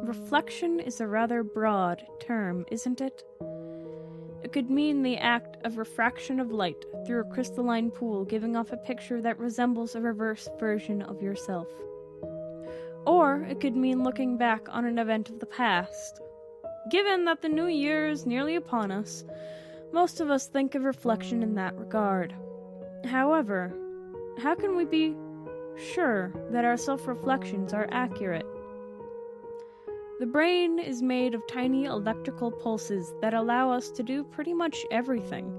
reflection is a rather broad term, isn't it? It could mean the act of refraction of light through a crystalline pool, giving off a picture that resembles a reverse version of yourself. Or it could mean looking back on an event of the past. Given that the new year is nearly upon us, most of us think of reflection in that regard. However, how can we be sure that our self-reflections are accurate? The brain is made of tiny electrical pulses that allow us to do pretty much everything.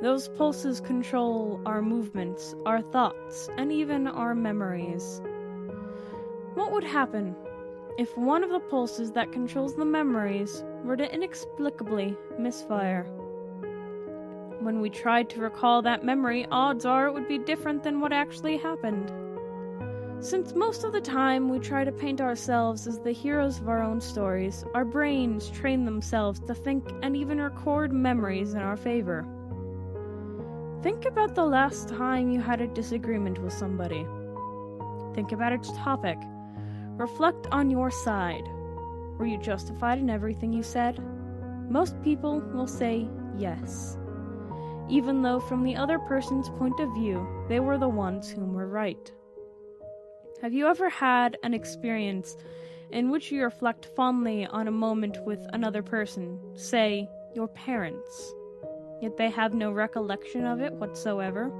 Those pulses control our movements, our thoughts, and even our memories. What would happen if one of the pulses that controls the memories were to inexplicably misfire? When we tried to recall that memory, odds are it would be different than what actually happened. Since most of the time we try to paint ourselves as the heroes of our own stories, our brains train themselves to think and even record memories in our favor. Think about the last time you had a disagreement with somebody. Think about its topic. Reflect on your side. Were you justified in everything you said? Most people will say yes, even though from the other person's point of view, they were the ones whom were right. Have you ever had an experience in which you reflect fondly on a moment with another person, say, your parents, yet they have no recollection of it whatsoever?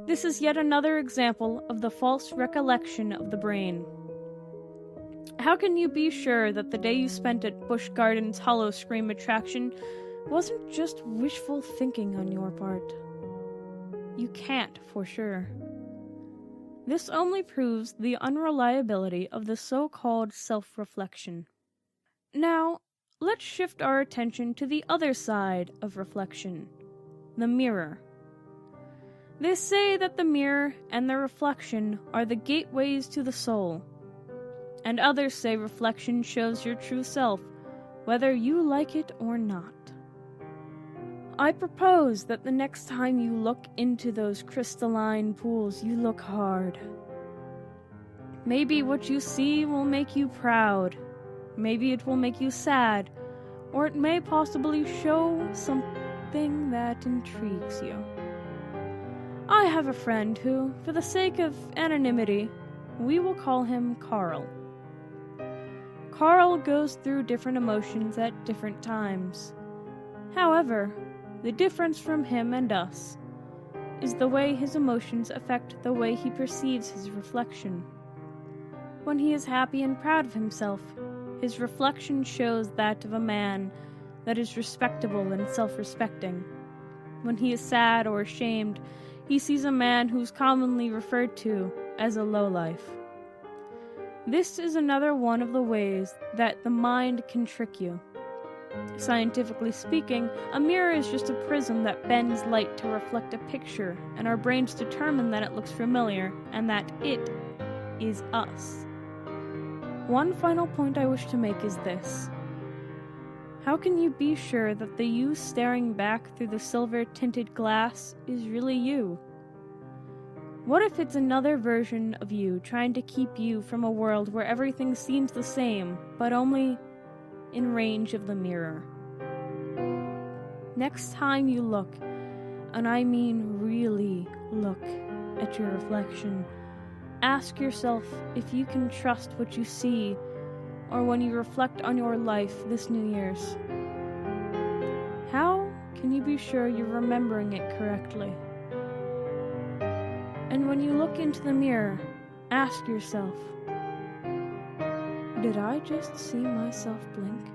This is yet another example of the false recollection of the brain. How can you be sure that the day you spent at Busch Gardens' Hollow Scream attraction wasn't just wishful thinking on your part? You can't for sure. This only proves the unreliability of the so-called self-reflection. Now, let's shift our attention to the other side of reflection, the mirror. They say that the mirror and the reflection are the gateways to the soul, and others say reflection shows your true self, whether you like it or not. I propose that the next time you look into those crystalline pools, you look hard. Maybe what you see will make you proud. Maybe it will make you sad. Or it may possibly show something that intrigues you. I have a friend who, for the sake of anonymity, we will call him Carl. Carl goes through different emotions at different times. However, the difference from him and us is the way his emotions affect the way he perceives his reflection. When he is happy and proud of himself, his reflection shows that of a man that is respectable and self-respecting. When he is sad or ashamed, he sees a man who's commonly referred to as a lowlife. This is another one of the ways that the mind can trick you. Scientifically speaking, a mirror is just a prism that bends light to reflect a picture, and our brains determine that it looks familiar, and that it is us. One final point I wish to make is this. How can you be sure that the you staring back through the silver-tinted glass is really you? What if it's another version of you trying to keep you from a world where everything seems the same, but only in range of the mirror? Next time you look, and I mean really look, at your reflection, ask yourself if you can trust what you see, or when you reflect on your life this New Year's. How can you be sure you're remembering it correctly? And when you look into the mirror, ask yourself, did I just see myself blink?